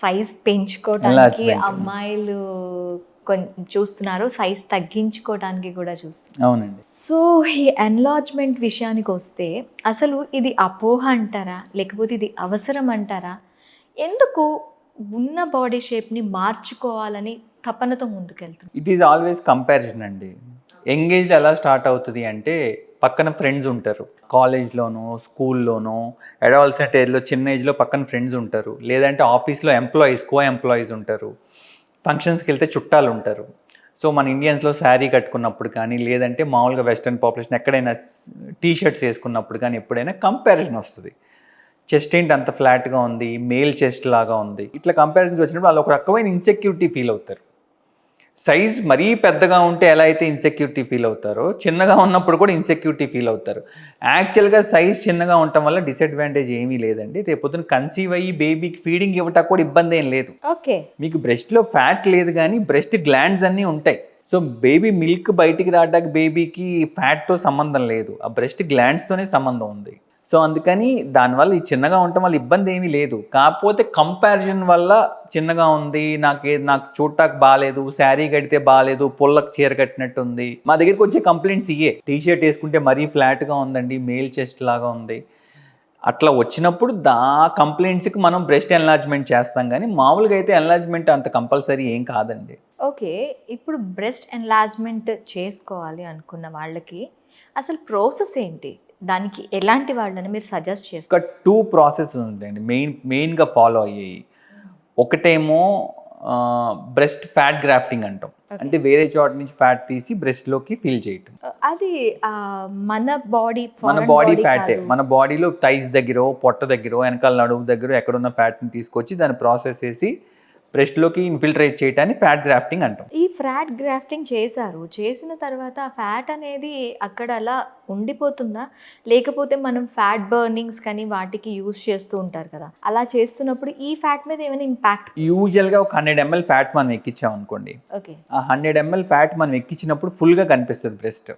Size పెంచుకోవడానికి అమ్మాయిలు చూస్తున్నారు, సైజ్ తగ్గించుకోవడానికి కూడా చూస్తున్నారు. అవునండి. సో ఈ ఎన్లార్జ్మెంట్ విషయానికి వస్తే అసలు ఇది అపోహ అంటారా, లేకపోతే ఇది అవసరం అంటారా? ఎందుకు ఉన్న బాడీ షేప్ని మార్చుకోవాలని తపనతో ముందుకెళ్తుంది? ఇట్ ఈజ్ ఆల్వేస్ కంపారిజన్ అండి. ఎంగేజ్లో ఎలా స్టార్ట్ అవుతుంది అంటే పక్కన ఫ్రెండ్స్ ఉంటారు, కాలేజ్లోనో స్కూల్లోనో అడాలసెంట్ ఏజ్లో చిన్న ఏజ్లో పక్కన ఫ్రెండ్స్ ఉంటారు, లేదంటే ఆఫీస్లో కో ఎంప్లాయీస్ ఉంటారు, ఫంక్షన్స్కి వెళ్తే చుట్టాలు ఉంటారు. సో మన ఇండియన్స్లో శారీ కట్టుకున్నప్పుడు కానీ, లేదంటే మామూలుగా వెస్ట్రన్ పాపులేషన్ ఎక్కడైనా టీషర్ట్స్ వేసుకున్నప్పుడు కానీ ఎప్పుడైనా కంపారిజన్ వస్తుంది. చెస్ట్ ఏంటి అంత ఫ్లాట్గా ఉంది, మేల్ చెస్ట్ లాగా ఉంది, ఇట్లా కంపారిజన్స్ వచ్చినప్పుడు వాళ్ళు ఒక రకమైన ఇన్సెక్యూరిటీ ఫీల్ అవుతారు. సైజ్ మరీ పెద్దగా ఉంటే ఎలా అయితే ఇన్సెక్యూరిటీ ఫీల్ అవుతారో, చిన్నగా ఉన్నప్పుడు కూడా ఇన్సెక్యూరిటీ ఫీల్ అవుతారు. యాక్చువల్గా సైజ్ చిన్నగా ఉండటం వల్ల డిసడ్వాంటేజ్ ఏమీ లేదండి. రేపొద్దున కన్సీవ్ అయ్యి బేబీకి ఫీడింగ్ ఇవ్వటానికి కూడా ఇబ్బంది ఏం లేదు. ఓకే, మీకు బ్రెస్ట్లో ఫ్యాట్ లేదు కానీ బ్రెస్ట్ గ్లాండ్స్ అన్నీ ఉంటాయి. సో బేబీ మిల్క్ బయటికి రావడానికి బేబీకి ఫ్యాట్తో సంబంధం లేదు, ఆ బ్రెస్ట్ గ్లాండ్స్తోనే సంబంధం ఉంది. సో అందుకని దానివల్ల ఈ చిన్నగా ఉండటం వల్ల ఇబ్బంది ఏమీ లేదు. కాకపోతే కంపారిజన్ వల్ల చిన్నగా ఉంది, నాకు చూడటానికి బాగాలేదు, శారీ కడితే బాగాలేదు, పుల్లకు చీర కట్టినట్టు ఉంది, మా దగ్గరికి వచ్చే కంప్లైంట్స్ ఇయే. టీషర్ట్ వేసుకుంటే మరీ ఫ్లాట్గా ఉందండి, మేల్ చెస్ట్ లాగా ఉంది, అట్లా వచ్చినప్పుడు కంప్లైంట్స్కి మనం బ్రెస్ట్ ఎన్లార్జ్మెంట్ చేస్తాం. కానీ మామూలుగా అయితే ఎన్లార్జ్మెంట్ అంత కంపల్సరీ ఏం కాదండి. ఓకే, ఇప్పుడు బ్రెస్ట్ ఎన్లార్జ్మెంట్ చేసుకోవాలి అనుకున్న వాళ్ళకి అసలు ప్రాసెస్ ఏంటి, దానికి ఎలాంటి వాళ్ళని మీరు సజెస్ట్ చేస్తారు? ఒక 2 ప్రాసెస్ ఉంటాయండి మెయిన్గా ఫాలో అయ్యాయి. ఒకటేమో బ్రెస్ట్ ఫ్యాట్ గ్రాఫ్టింగ్ అంటాం. అంటే వేరే చోట నుంచి ఫ్యాట్ తీసి బ్రెస్ట్లోకి ఫిల్ చేయటం. అది మన బాడీ ఫ్యాటే, మన బాడీలో థైస్ దగ్గర, పొట్ట దగ్గర, వెనకాల నడుము దగ్గర ఎక్కడున్న ఫ్యాట్ని తీసుకొచ్చి దాన్ని ప్రాసెస్ చేసి బ్రెస్ట్లోకి ఇన్ఫిల్ట్రేట్ చేయటాన్ని ఫ్యాట్ గ్రాఫ్టింగ్ అంటాం. ఈ ఫ్యాట్ గ్రాఫ్టింగ్ చేసిన తర్వాత ఆ ఫ్యాట్ అనేది అక్కడ అలా ఉండిపోతుందా, లేకపోతే మనం ఫ్యాట్ బర్నింగ్స్ కానీ వాటికి యూజ్ చేస్తూ ఉంటారు కదా, అలా చేస్తున్నప్పుడు ఈ ఫ్యాట్ మీద ఏమైనా ఇంపాక్ట్? యూజువల్గా ఒక 100 ml ఫ్యాట్ మనం ఎక్కించాం అనుకోండి, ఓకే, ఆ 100 ml ఫ్యాట్ మనం ఎక్కించినప్పుడు ఫుల్గా కనిపిస్తుంది బ్రెస్ట్.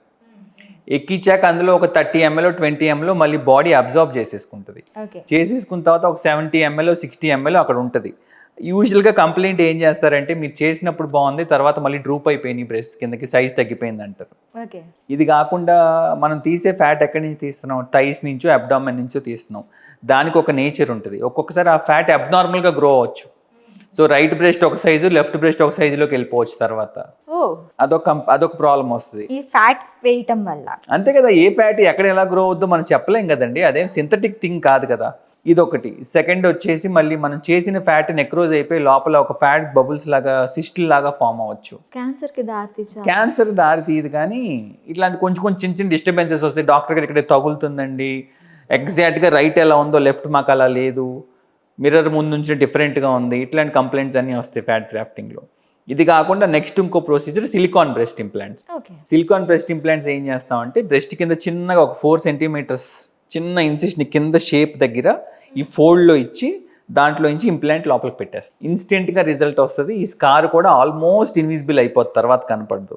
ఎక్కించాక అందులో ఒక 30 ml 20 ml మళ్ళీ బాడీ అబ్జార్బ్ చేసేసుకుంటుంది. చేసేసుకున్న తర్వాత ఒక 70 ml 60 ml అక్కడ ఉంటుంది. యూజువల్గా కంప్లైంట్ ఏం చేస్తారంటే, మీరు చేసినప్పుడు బాగుంది, తర్వాత మళ్ళీ డ్రూప్ అయిపోయినాయి బ్రెస్ట్ కిందకి, సైజ్ తగ్గిపోయింది అంటారు. ఇది కాకుండా మనం తీసే ఫ్యాట్ ఎక్కడి నుంచి తీస్తున్నాం, థైస్ నుంచో అబ్డామెన్ నుంచో తీస్తున్నాం. దానికి ఒక నేచర్ ఉంటుంది. ఒక్కొక్కసారి ఆ ఫ్యాట్ అబ్నార్మల్గా గ్రో అవ్వచ్చు. సో రైట్ బ్రెస్ట్ ఒక సైజు, లెఫ్ట్ బ్రెస్ట్ ఒక సైజులోకి వెళ్ళిపోవచ్చు. తర్వాత అదొక ప్రాబ్లం వస్తుంది ఈ ఫ్యాట్ వేయటం వల్ల. అంతే కదా, ఏ ఫ్యాట్ ఎక్కడ ఎలా గ్రో అవుద్దో మనం చెప్పలేం కదండి, అదేం సింథటిక్ థింగ్ కాదు కదా. ఇదొకటి. సెకండ్ వచ్చేసి మళ్ళీ మనం చేసిన ఫ్యాట్ నెక్రోజ్ అయిపోయి లోపల ఒక ఫ్యాట్ బబుల్స్ లాగా, సిస్టిల్ లాగా ఫామ్ అవ్వచ్చు. క్యాన్సర్ దారి తీయదు కానీ ఇట్లాంటి కొంచెం చిన్న డిస్టర్బెన్సెస్ వస్తాయి. డాక్టర్ గారు ఇక్కడ తగులుతుందండి, ఎగ్జాక్ట్గా రైట్ ఎలా ఉందో లెఫ్ట్ మాకు అలా లేదు, మిర్రర్ ముందు నుంచి డిఫరెంట్గా ఉంది, ఇట్లాంటి కంప్లైంట్స్ అన్నీ వస్తాయి ఫ్యాట్ గ్రాఫ్టింగ్లో. ఇది కాకుండా నెక్స్ట్ ఇంకో procedure silicon breast implants. Silicon breast implants ఏం చేస్తామంటే, బ్రెస్ట్ కింద చిన్నగా ఒక 4 centimeters చిన్న ఇన్సిషన్ కింద షేప్ దగ్గర ఈ ఫోల్డ్లో ఇచ్చి దాంట్లో నుంచి ఇంప్లాంట్ లోపలికి పెట్టేస్తాం. ఇన్స్టెంట్గా రిజల్ట్ వస్తుంది. ఈ స్కార్ కూడా ఆల్మోస్ట్ ఇన్విజిబుల్ అయిపోతుంది, తర్వాత కనపడదు.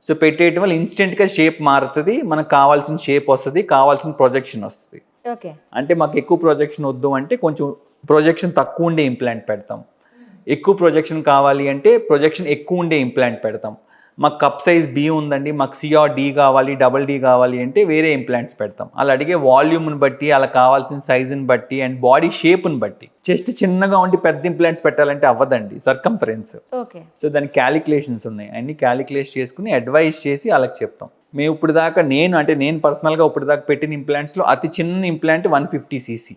సో పెట్టేయటం వల్ల ఇన్స్టెంట్గా షేప్ మారుతుంది, మనకు కావాల్సిన షేప్ వస్తుంది, కావాల్సిన ప్రొజెక్షన్ వస్తుంది. అంటే మాకు ఎక్కువ ప్రొజెక్షన్ వద్దు అంటే కొంచెం ప్రొజెక్షన్ తక్కువ ఉండే ఇంప్లాంట్ పెడతాం, ఎక్కువ ప్రొజెక్షన్ కావాలి అంటే ప్రొజెక్షన్ ఎక్కువ ఉండే ఇంప్లాంట్ పెడతాం. మాకు కప్ సైజ్ B ఉందండి, మాకు CRD కావాలి, DD కావాలి అంటే వేరే ఇంప్లాంట్స్ పెడతాం. అలా అడిగే వాల్యూమ్ని బట్టి, అలా కావాల్సిన సైజుని బట్టి అండ్ బాడీ షేప్ని బట్టి. చెస్ట్ చిన్నగా ఉండి పెద్ద ఇంప్లాంట్స్ పెట్టాలంటే అవ్వదండి, సర్కంఫరెన్స్. సో దానికి క్యాలిక్యులేషన్స్ ఉన్నాయి, అన్ని క్యాలిక్యులేట్ చేసుకుని అడ్వైస్ చేసి అలా చెప్తాం. మేము ఇప్పుడు దాకా నేను పర్సనల్గా ఇప్పుడు దాకా పెట్టిన ఇంప్లాంట్స్లో అతి చిన్న ఇంప్లాంట్ 150 cc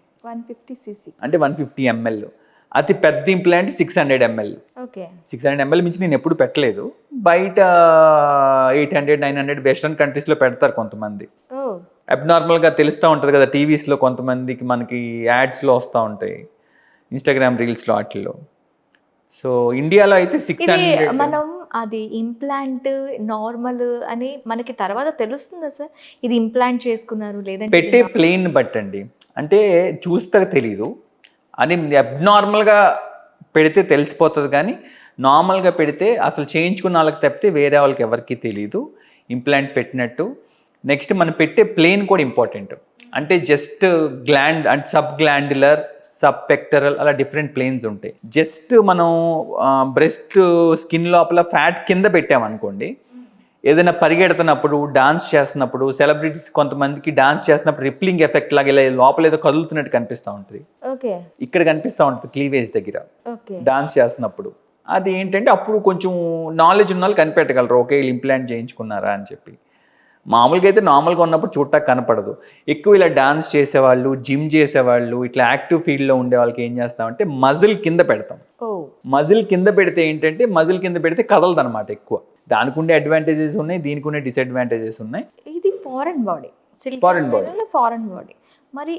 అంటే 150 ml. అతి పెద్ద ఇంప్లాంట్ 600 ml. 600 ml మించి నేను ఎప్పుడు పెట్టలేదు. బయట 800 900 వెస్ట్రన్ కంట్రీస్లో పెడతారు కొంతమంది. అబ్నార్మల్గా తెలుస్తూ ఉంటుంది కదా టీవీస్లో, కొంతమందికి మనకి యాడ్స్లో వస్తూ ఉంటాయి, ఇన్స్టాగ్రామ్ రీల్స్లో వాటిల్లో. సో ఇండియాలో అయితే 600. మనం అది ఇంప్లాంట్ నార్మల్ అని మనకి తర్వాత తెలుస్తుందా సార్, ఇది ఇంప్లాంట్ చేసుకున్నారు లేదంటే? పెట్టే ప్లేన్ బట్టండి, అంటే చూస్తే తెలీదు అని. అబ్నార్మల్గా పెడితే తెలిసిపోతుంది, కానీ నార్మల్గా పెడితే అసలు చేయించుకున్న వాళ్ళకి తప్పితే వేరే వాళ్ళకి ఎవరికి తెలీదు ఇంప్లాంట్ పెట్టినట్టు. నెక్స్ట్ మనం పెట్టే ప్లేన్ కూడా ఇంపార్టెంట్. అంటే జస్ట్ గ్లాండ్ అంటే సబ్ గ్లాండ్యులర్, సబ్ పెక్టరల్ అలా డిఫరెంట్ ప్లేన్స్ ఉంటాయి. జస్ట్ మనం బ్రెస్ట్ స్కిన్ లోపల ఫ్యాట్ కింద పెట్టామనుకోండి, ఏదైనా పరిగెడుతున్నప్పుడు డాన్స్ చేస్తున్నప్పుడు సెలబ్రిటీస్ కొంతమందికి డాన్స్ చేస్తున్నప్పుడు రిప్లింగ్ ఎఫెక్ట్ లాగా ఇలా లోపల ఏదో కదులుతున్నట్టు కనిపిస్తూ ఉంటుంది. ఓకే. ఇక్కడ కనిపిస్తూ ఉంటుంది క్లీవేజ్ దగ్గర ఓకే. డాన్స్ చేస్తున్నప్పుడు. అది ఏంటంటే అప్పుడు కొంచెం నాలెడ్జ్ ఉన్న వాళ్ళు కనిపెట్టగలరు, ఓకే వీళ్ళు ఇంప్లాంట్ చేయించుకున్నారా అని చెప్పి. మామూలుగా అయితే నార్మల్గా ఉన్నప్పుడు చూడటానికి కనపడదు. ఎక్కువ ఇలా డాన్స్ చేసేవాళ్ళు, జిమ్ చేసేవాళ్ళు, ఇట్లా యాక్టివ్ ఫీల్డ్లో ఉండే వాళ్ళకి ఏం చేస్తామంటే మజిల్ కింద పెడతాం. ఓ. మజిల్ కింద పెడితే ఏంటంటే మజిల్ కింద పెడితే కదలదు అనమాట ఎక్కువ. దానికి ఉండే అడ్వాంటేజెస్ ఉన్నాయి, దీనికి ఉండే డిసడ్వాంటేజెస్ ఉన్నాయి. ఇది foreign body, Foreign body. Foreign body. మరి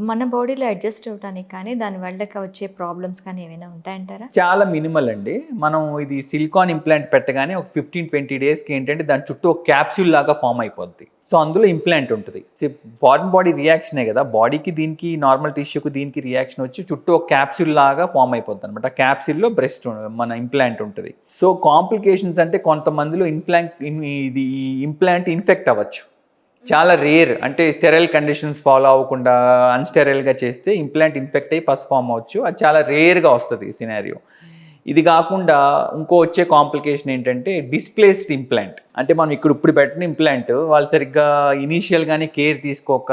మన బాడీలో అడ్జస్ట్ అవడానికి కానీ దానివల్ల వచ్చే ప్రాబ్లమ్స్ కానీ ఏమైనా ఉంటాయంటారా? చాలా మినిమల్ అండి. మనం ఇది సిలికాన్ ఇంప్లాంట్ పెట్టగానే ఒక 15-20 డేస్కి ఏంటంటే దాని చుట్టూ ఒక క్యాప్సూల్ లాగా ఫామ్ అయిపోద్ది. సో అందులో ఇంప్లాంట్ ఉంటుంది. ఫారెన్ బాడీ రియాక్షనే కదా, బాడీకి దీనికి నార్మల్ టిష్యూకి దీనికి రియాక్షన్ వచ్చి చుట్టూ ఒక క్యాప్సూల్ లాగా ఫామ్ అయిపోద్ది అనమాట. ఆ క్యాప్సూల్లో బ్రెస్ట్ మన ఇంప్లాంట్ ఉంటుంది. సో కాంప్లికేషన్స్ అంటే కొంతమందిలో ఇది ఇంప్లాంట్ ఇన్ఫెక్ట్ అవ్వచ్చు. చాలా రేర్, అంటే స్టెరైల్ కండిషన్స్ ఫాలో అవ్వకుండా అన్స్టెరైల్గా చేస్తే ఇంప్లాంట్ ఇన్ఫెక్ట్ అయ్యి పస్ ఫామ్ అవ్వచ్చు. అది చాలా రేర్గా వస్తుంది ఈ సినారియో. ఇది కాకుండా ఇంకో వచ్చే కాంప్లికేషన్ ఏంటంటే డిస్ప్లేస్డ్ ఇంప్లాంట్. అంటే మనం ఇప్పుడు పెట్టిన ఇంప్లాంట్ వాళ్ళు సరిగ్గా ఇనీషియల్గానే కేర్ తీసుకోక,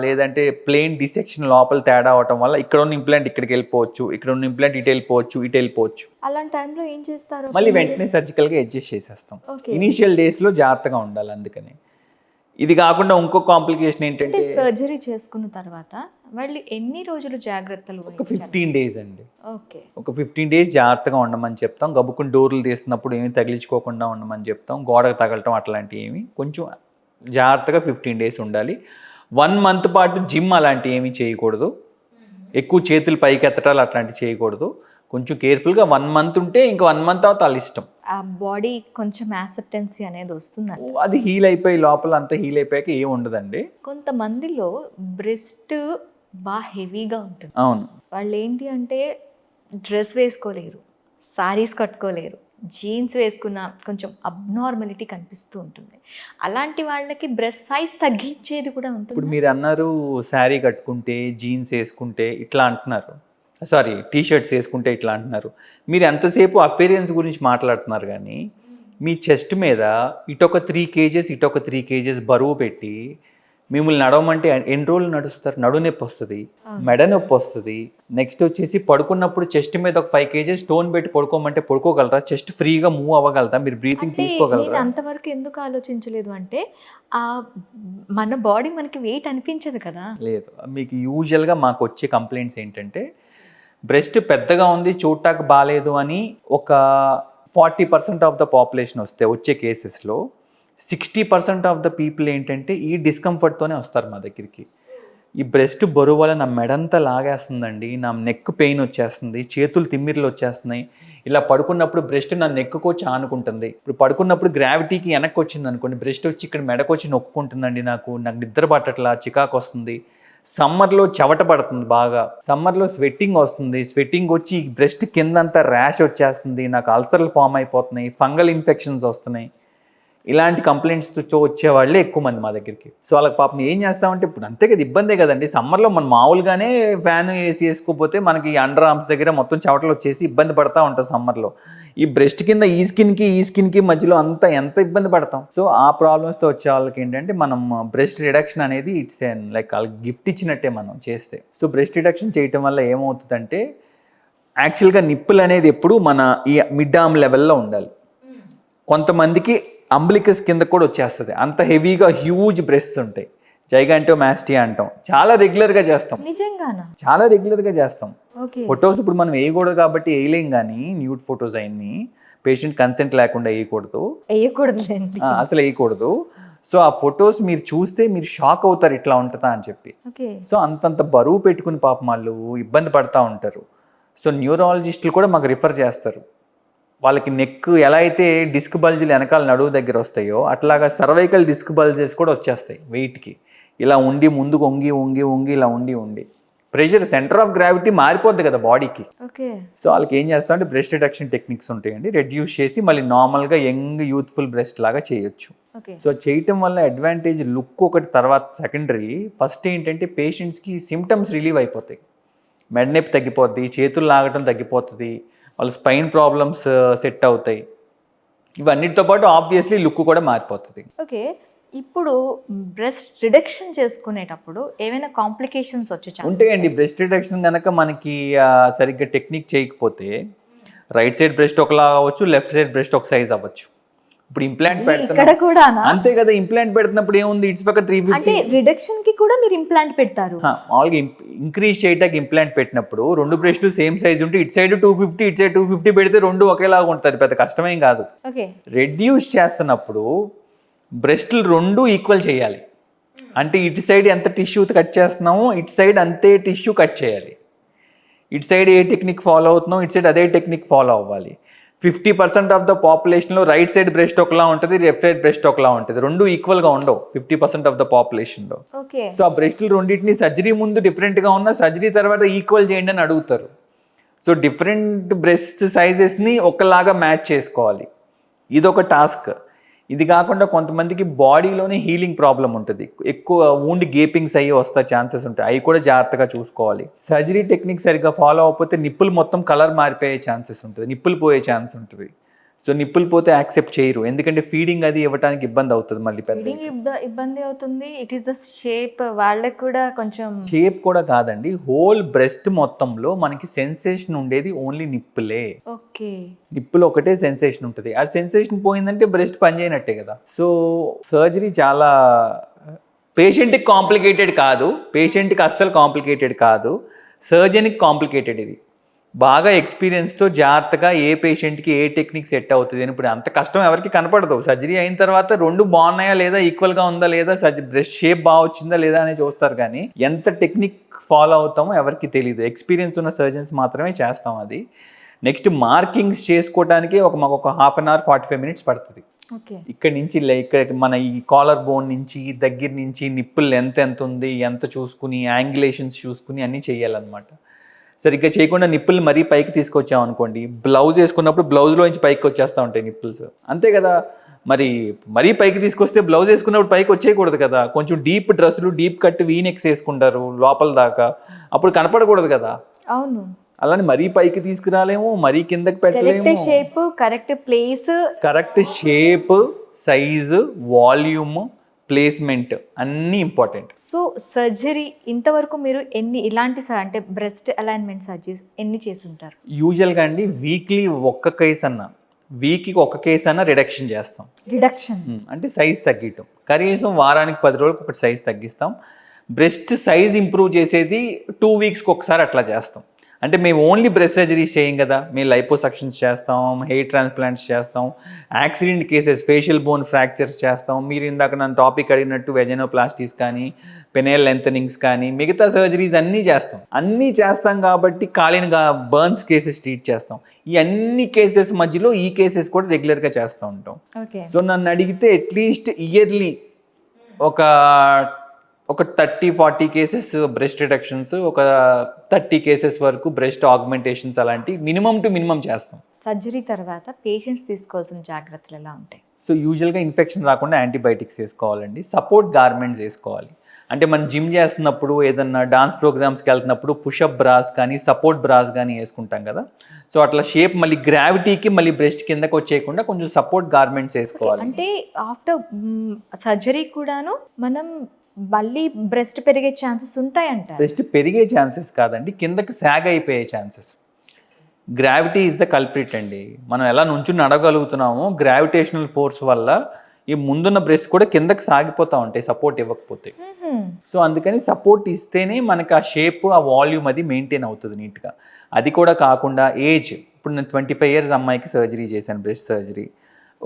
లేదంటే ప్లెయిన్ డిసెక్షన్ లోపల తేడా అవటం వల్ల ఇక్కడ ఉన్న ఇంప్లాంట్ ఇక్కడికి వెళ్ళిపోవచ్చు, ఇక్కడ ఉన్న ఇంప్లాంట్ ఇటు వెళ్ళిపోవచ్చు. అలాంటి టైంలో ఏం చేస్తారు? మళ్ళీ వెంటనే సర్జికల్గా అడ్జస్ట్ చేసేస్తాం. Okay. ఇనీషియల్ డేస్లో జాగ్రత్తగా ఉండాలి అందుకని. ఇది కాకుండా ఇంకో కాంప్లికేషన్ అంటే ఏంటంటే సర్జరీ చేసుకున్న తర్వాత మళ్ళీ ఎన్ని రోజులు జాగ్రత్తలు ఒక 15 డేస్ అండి. ఓకే. ఒక 15 డేస్ జాగ్రత్తగా ఉండమని చెప్తాం. గబుక్కుని డోర్లు తీస్తున్నప్పుడు ఏమి తగిలించుకోకుండా ఉండమని చెప్తాం. గోడకు తగలటం అట్లాంటివి ఏమి, కొంచెం జాగ్రత్తగా 15 డేస్ ఉండాలి. 1 మంత్ పాటు జిమ్ అలాంటివి ఏమీ చేయకూడదు. ఎక్కువ చేతులు పైకి ఎత్తటాలు అట్లాంటివి చేయకూడదు. కొంచెం కేర్ఫుల్గా 1 మంత్ ఉంటే ఇంకా 1 మంత్ తర్వాత వాళ్ళ ఇష్టం. ఆ బాడీ కొంచెం యాక్సెప్టెన్సీ అనేది వస్తుందండి. అది హీల్ అయిపోయి లోపల అంతా హీల్ అయిపోయాక ఏం ఉండదండి. కొంతమందిలో బ్రెస్ట్ బాగా హెవీగా ఉంటుంది. అవును. వాళ్ళు ఏంటి అంటే డ్రెస్ వేసుకోలేరు, సారీస్ కట్టుకోలేరు, జీన్స్ వేసుకున్న కొంచెం అబ్నార్మలిటీ కనిపిస్తూ ఉంటుంది. అలాంటి వాళ్ళకి బ్రెస్ట్ సైజ్ తగ్గించేది కూడా ఇప్పుడు ఉంటుంది. మీరు అన్నారు శారీ కట్టుకుంటే, జీన్స్ వేసుకుంటే ఇట్లా అంటున్నారు, సారీ టీషర్ట్స్ వేసుకుంటే ఇట్లా అంటున్నారు. మీరు ఎంతసేపు అపీరియన్స్ గురించి మాట్లాడుతున్నారు కానీ మీ చెస్ట్ మీద ఇటొక 3 kgs ఇటొక 3 kgs బరువు పెట్టి మిమ్మల్ని నడవమంటే ఎన్ని రోజులు నడుస్తారు? నడు నొప్పి వస్తుంది, మెడ నొప్పి వస్తుంది. నెక్స్ట్ వచ్చేసి పడుకున్నప్పుడు చెస్ట్ మీద ఒక 5 kgs స్టోన్ పెట్టి పడుకోమంటే పడుకోగలరా? చెస్ట్ ఫ్రీగా మూవ్ అవ్వగలరా? మీరు బ్రీతింగ్ అంటే నేను తీసుకోగలరా? అంతవరకు ఎందుకు ఆలోచించలేదు అంటే ఆ మన బాడీ మనకి వెయిట్ అనిపించదు కదా. లేదు, మీకు యూజువల్గా మాకు వచ్చే కంప్లైంట్స్ ఏంటంటే బ్రెస్ట్ పెద్దగా ఉంది చూడటానికి బాగాలేదు అని ఒక 40% ఆఫ్ ద పాపులేషన్ వచ్చే కేసెస్లో 60% ఆఫ్ ద పీపుల్ ఏంటంటే ఈ డిస్కంఫర్ట్తోనే వస్తారు మా దగ్గరికి. ఈ బ్రెస్ట్ బరువు వల్ల నా మెడంతా లాగేస్తుందండి, నా నెక్ పెయిన్ వచ్చేస్తుంది, చేతులు తిమ్మిర్లు వచ్చేస్తున్నాయి, ఇలా పడుకున్నప్పుడు బ్రెస్ట్ నా నెక్కు వచ్చి ఆనుకుంటుంది. ఇప్పుడు పడుకున్నప్పుడు గ్రావిటీకి వెనక్కి వచ్చింది అనుకోండి, బ్రెస్ట్ వచ్చి ఇక్కడ మెడకు వచ్చి నొక్కుంటుందండి, నాకు నిద్ర పట్టట్లా, చికాకు వస్తుంది. సమ్మర్లో చెమట పడుతుంది బాగా, సమ్మర్లో స్వెట్టింగ్ వస్తుంది, స్వెట్టింగ్ వచ్చి బ్రెస్ట్ కిందంతా ర్యాష్ వచ్చేస్తుంది, నాకు అల్సర్లు ఫామ్ అయిపోతున్నాయి, ఫంగల్ ఇన్ఫెక్షన్స్ వస్తున్నాయి. ఇలాంటి కంప్లైంట్స్తో వచ్చేవాళ్ళే ఎక్కువ మంది మా దగ్గరికి. సో వాళ్ళకి పాపం ఏం చేస్తామంటే ఇప్పుడు అంతే కదా, ఇబ్బందే కదండి. సమ్మర్లో మనం మామూలుగానే ఫ్యాన్ ఏసీ వేసుకోకపోతే మనకి అండర్ ఆర్మ్స్ దగ్గర మొత్తం చెమటలు వచ్చేసి ఇబ్బంది పడతా ఉంటాం సమ్మర్లో. ఈ బ్రెస్ట్ కింద ఈ స్కిన్కి మధ్యలో అంతా ఎంత ఇబ్బంది పడతాం. సో ఆ ప్రాబ్లమ్స్తో వచ్చే వాళ్ళకి ఏంటంటే మనం బ్రెస్ట్ రిడక్షన్ అనేది ఇట్స్ లైక్ వాళ్ళకి గిఫ్ట్ ఇచ్చినట్టే మనం చేస్తే. సో బ్రెస్ట్ రిడక్షన్ చేయటం వల్ల ఏమవుతుందంటే యాక్చువల్గా నిప్పులు అనేది ఎప్పుడు మన ఈ మిడ్ ఆర్మ్ లెవెల్లో ఉండాలి. కొంతమందికి అంబ్లికస్ కింద కూడా వచ్చేస్తుంది, అంత హెవీగా హ్యూజ్ బ్రెస్ట్స్ ఉంటాయి, జైగాంటోమాస్టియా అంటాం. చాలా రెగ్యులర్గా చేస్తాం, నిజంగానా? చాలా రెగ్యులర్గా చేస్తాం. ఓకే. ఫొటోస్ ఇప్పుడు మనం వేయకూడదు కాబట్టి వేయలేం, కానీ న్యూడ్ ఫొటోస్ అన్ని పేషెంట్ కన్సెంట్ లేకుండా వేయకూడదులేండి, అసలు వేయకూడదు. సో ఆ ఫొటోస్ మీరు చూస్తే మీరు షాక్ అవుతారు, ఇట్లా ఉంటుందా అని చెప్పి. ఓకే. సో అంతంత బరువు పెట్టుకుని పాపం వాళ్ళు ఇబ్బంది పడుతూ ఉంటారు. సో న్యూరాలజిస్టులు కూడా మాకు రిఫర్ చేస్తారు. వాళ్ళకి నెక్ ఎలా అయితే డిస్క్ బల్జీలు వెనకాల నడువు దగ్గర వస్తాయో అట్లాగా సర్వైకల్ డిస్క్ బల్జెస్ కూడా వచ్చేస్తాయి వెయిట్కి. ఇలా ఉండి ముందుకు వంగి ఇలా ఉండి ప్రెషర్ సెంటర్ ఆఫ్ గ్రావిటీ మారిపోద్ది కదా బాడీకి. ఓకే. సో వాళ్ళకి ఏం చేస్తామంటే బ్రెస్ట్ రిడక్షన్ టెక్నిక్స్ ఉంటాయండి, రెడ్యూస్ చేసి మళ్ళీ నార్మల్గా యంగ్ యూత్ఫుల్ బ్రెస్ట్ లాగా చేయొచ్చు. ఓకే. సో చేయటం వల్ల అడ్వాంటేజ్ లుక్ ఒకటి, తర్వాత సెకండరీ. ఫస్ట్ ఏంటంటే పేషెంట్స్కి సిమ్టమ్స్ రిలీవ్ అయిపోతాయి. మెడ నొప్పి తగ్గిపోద్ది, చేతులు లాగటం తగ్గిపోతుంది, వాళ్ళ స్పైన్ ప్రాబ్లమ్స్ సెట్ అవుతాయి. ఇవన్నిటితో పాటు ఆబ్వియస్లీ లుక్ కూడా మారిపోతుంది. ఓకే, ఇప్పుడు బ్రెస్ట్ రిడక్షన్ చేసుకునేటప్పుడు ఏమైనా కాంప్లికేషన్స్ వచ్చే ఛాన్స్ ఉంటాయండి. బ్రెస్ట్ రిడక్షన్ కనుక మనకి సరిగ్గా టెక్నిక్ చేయకపోతే రైట్ సైడ్ బ్రెస్ట్ ఒకలా అవ్వచ్చు, లెఫ్ట్ సైడ్ బ్రెస్ట్ ఒక సైజ్ అవ్వచ్చు. ఇప్పుడు ఇంప్లాంట్ ఇక్కడ పెడుతున్నాం కూడానా? అంతే కదా, ఇంప్లాంట్ పెడుతున్నప్పుడు ఏముంది, ఇట్స్ ఒక అంటే 350. రిడక్షన్ కి కూడా మీరు ఇంప్లాంట్ పెడతారు? మామూలుగా ఇంక్రీజ్ చేయడానికి ఇంప్లాంట్ పెట్టినప్పుడు రెండు బ్రెస్ట్లు సేమ్ సైజ్ ఉంటే ఇటు సైడ్ 250 ఇటు సైడ్ 250 పెడితే రెండు ఒకేలాగా ఉంటుంది, పెద్ద కష్టమేం కాదు. ఓకే, రెడ్యూస్ చేస్తున్నప్పుడు బ్రెస్ట్లు రెండు ఈక్వల్ చేయాలి. అంటే ఇటు సైడ్ ఎంత టిష్యూ కట్ చేస్తున్నామో ఇటు సైడ్ అంతే టిష్యూ కట్ చేయాలి. ఇటు సైడ్ ఏ టెక్నిక్ ఫాలో అవుతున్నాం ఇటు సైడ్ అదే టెక్నిక్ ఫాలో అవ్వాలి. 50% ఆఫ్ ద పాపులేషన్లో రైట్ సైడ్ బ్రెస్ట్ ఒకలా ఉంటుంది, లెఫ్ట్ సైడ్ బ్రెస్ట్ ఒకలా ఉంటుంది, రెండు ఈక్వల్గా ఉండవు 50% ఆఫ్ ద పాపులేషన్లో. ఓకే. సో ఆ బ్రెస్ట్లు రెండింటిని సర్జరీ ముందు డిఫరెంట్గా ఉన్న సర్జరీ తర్వాత ఈక్వల్ చేయండి అని అడుగుతారు. సో డిఫరెంట్ బ్రెస్ట్ సైజెస్ని ఒకలాగా మ్యాచ్ చేసుకోవాలి, ఇదొక టాస్క్. ఇది కాకుండా కొంతమందికి బాడీలోనే హీలింగ్ ప్రాబ్లం ఉంటుంది, ఎక్కువ వూండ్ గేపింగ్స్ అయ్యి వస్తా ఛాన్సెస్ ఉంటాయి, అవి కూడా జాగ్రత్తగా చూసుకోవాలి. సర్జరీ టెక్నిక్ సరిగ్గా ఫాలో అవ్వకపోతే నిప్పులు మొత్తం కలర్ మారిపోయే ఛాన్సెస్ ఉంటుంది, నిప్పులు పోయే ఛాన్స్ ఉంటుంది. సో నిప్పులు పోతే యాక్సెప్ట్ చేయరు, ఎందుకంటే ఫీడింగ్ అది ఇవ్వడానికి ఇబ్బంది అవుతుంది. మళ్ళీ పెద్ద ఇబ్బంది అవుతుంది. ఇట్ ఈస్ ద షేప్, వాళ్ళకి కూడా కొంచెం షేప్ కూడా కాదండి, హోల్ బ్రెస్ట్ మొత్తంలో మనకి సెన్సేషన్ ఉండేది ఓన్లీ నిప్పులే. ఓకే, నిప్పులు ఒకటే సెన్సేషన్ ఉంటుంది, ఆ సెన్సేషన్ పోయిందంటే బ్రెస్ట్ పనిచేయనట్టే కదా. సో సర్జరీ చాలా పేషెంట్కి కాంప్లికేటెడ్ కాదు, పేషెంట్కి అస్సలు కాంప్లికేటెడ్ కాదు, సర్జన్కి కాంప్లికేటెడ్. ఇది బాగా ఎక్స్పీరియన్స్తో జాగ్రత్తగా ఏ పేషెంట్కి ఏ టెక్నిక్ సెట్ అవుతుంది అని. ఇప్పుడు అంత కష్టం ఎవరికి కనపడదు, సర్జరీ అయిన తర్వాత రెండు బాగున్నాయా లేదా, ఈక్వల్గా ఉందా లేదా, బ్రెస్ట్ షేప్ బాగా వచ్చిందా లేదా అని చూస్తారు, కానీ ఎంత టెక్నిక్ ఫాలో అవుతామో ఎవరికి తెలియదు. ఎక్స్పీరియన్స్ ఉన్న సర్జన్స్ మాత్రమే చేస్తాం అది. నెక్స్ట్ మార్కింగ్స్ చేసుకోవడానికి మాకు ఒక 1/2 అవర్ 45 మినిట్స్ పడుతుంది. ఇక్కడ నుంచి ఇక్కడ మన ఈ కాలర్ బోన్ నుంచి దగ్గర నుంచి నిప్పులు ఎంత ఉంది ఎంత చూసుకుని యాంగులేషన్స్ చూసుకుని అన్నీ చేయాలన్నమాట. సరిగ్గా చేయకుండా నిప్పులు మరీ పైకి తీసుకొచ్చాం అనుకోండి, బ్లౌజ్ వేసుకున్నప్పుడు బ్లౌజ్లో నుంచి పైకి వచ్చేస్తూ ఉంటాయి నిప్పుల్స్, అంతే కదా. మరి మరీ పైకి తీసుకొస్తే బ్లౌజ్ వేసుకున్నప్పుడు పైకి వచ్చేయకూడదు కదా, కొంచెం డీప్ డ్రెస్సులు డీప్ కట్ వీనెక్స్ వేసుకుంటారు లోపల దాకా, అప్పుడు కనపడకూడదు కదా. అవును, అలానే మరీ పైకి తీసుకురాలేము, మరీ కిందకి పెట్టలేము. Shape, correct place, correct shape, size, volume, placement అన్నీ ఇంపార్టెంట్. సో సర్జరీ ఇంతవరకు మీరు ఇలాంటి అంటే బ్రెస్ట్ అలైన్మెంట్ సర్జరీస్ ఎన్ని చేసి ఉంటారు? యూజువల్గా అండి వీక్లీ ఒక్క కేసు అన్న, వీక్కి ఒక కేసు అన్న రిడక్షన్ చేస్తాం. రిడక్షన్ అంటే సైజ్ తగ్గియటం, కనీసం వారానికి 10 రోజులకు ఒకటి సైజ్ తగ్గిస్తాం. బ్రెస్ట్ సైజ్ ఇంప్రూవ్ చేసేది 2 వీక్స్కి ఒకసారి అట్లా చేస్తాం. అంటే మేము ఓన్లీ బ్రెస్ట్ సర్జరీస్ చేయం కదా, మేము లైపోసక్షన్స్ చేస్తాం, హెయిర్ ట్రాన్స్ప్లాంట్స్ చేస్తాం, accident cases facial bone fractures చేస్తాం, మీరు ఇందాక నన్ను టాపిక్ అడిగినట్టు వెజనోప్లాస్టీస్ కానీ పెనేల్ లెంథనింగ్స్ కానీ మిగతా సర్జరీస్ అన్నీ చేస్తాం కాబట్టి కాలిన బర్న్స్ కేసెస్ ట్రీట్ చేస్తాం. ఈ అన్ని కేసెస్ మధ్యలో ఈ కేసెస్ కూడా రెగ్యులర్గా చేస్తూ ఉంటాం. సో నన్ను అడిగితే అట్లీస్ట్ ఇయర్లీ ఒక 30-40 కేసెస్ బ్రెస్ట్ రిడక్షన్స్, ఒక 30 కేసెస్ వరకు బ్రెస్ట్ ఆగ్మెంటేషన్స్, అలాంటి మినిమం టు మినిమం చేస్తాం. సర్జరీ తర్వాత పేషెంట్స్ తీసుకోవాల్సిన జాగ్రత్తలు ఎలా ఉంటాయి? సో యూజువల్గా ఇన్ఫెక్షన్ రాకుండా యాంటీబయాటిక్స్ వేసుకోవాలండి, సపోర్ట్ గార్మెంట్స్ వేసుకోవాలి. అంటే మనం జిమ్ చేస్తున్నప్పుడు ఏదన్నా డాన్స్ ప్రోగ్రామ్స్కి వెళ్తున్నప్పుడు పుషప్ బ్రాస్ కానీ సపోర్ట్ బ్రాస్ కానీ వేసుకుంటాం కదా, సో అట్లా షేప్ మళ్ళీ గ్రావిటీకి మళ్ళీ బ్రెస్ట్ కిందకి వచ్చేయకుండా కొంచెం సపోర్ట్ గార్మెంట్స్ వేసుకోవాలి. అంటే ఆఫ్టర్ సర్జరీ కూడాను మనం మళ్ళీ బ్రెస్ట్ పెరిగే ఛాన్సెస్ ఉంటాయంట? బ్రెస్ట్ పెరిగే ఛాన్సెస్ కాదండి, కిందకి సాగ్ అయిపోయే chances. Gravity is the culprit అండి. మనం ఎలా నుంచి నడగలుగుతున్నామో గ్రావిటేషనల్ ఫోర్స్ వల్ల ఈ ముందున్న బ్రెస్ట్ కూడా కిందకి సాగిపోతూ ఉంటాయి సపోర్ట్ ఇవ్వకపోతే. సో అందుకని సపోర్ట్ ఇస్తేనే మనకి ఆ షేప్, ఆ వాల్యూమ్ అది మెయింటైన్ అవుతుంది నీట్గా. అది కూడా కాకుండా ఏజ్, ఇప్పుడు నేను 25 years అమ్మాయికి సర్జరీ చేశాను, బ్రెస్ట్ సర్జరీ.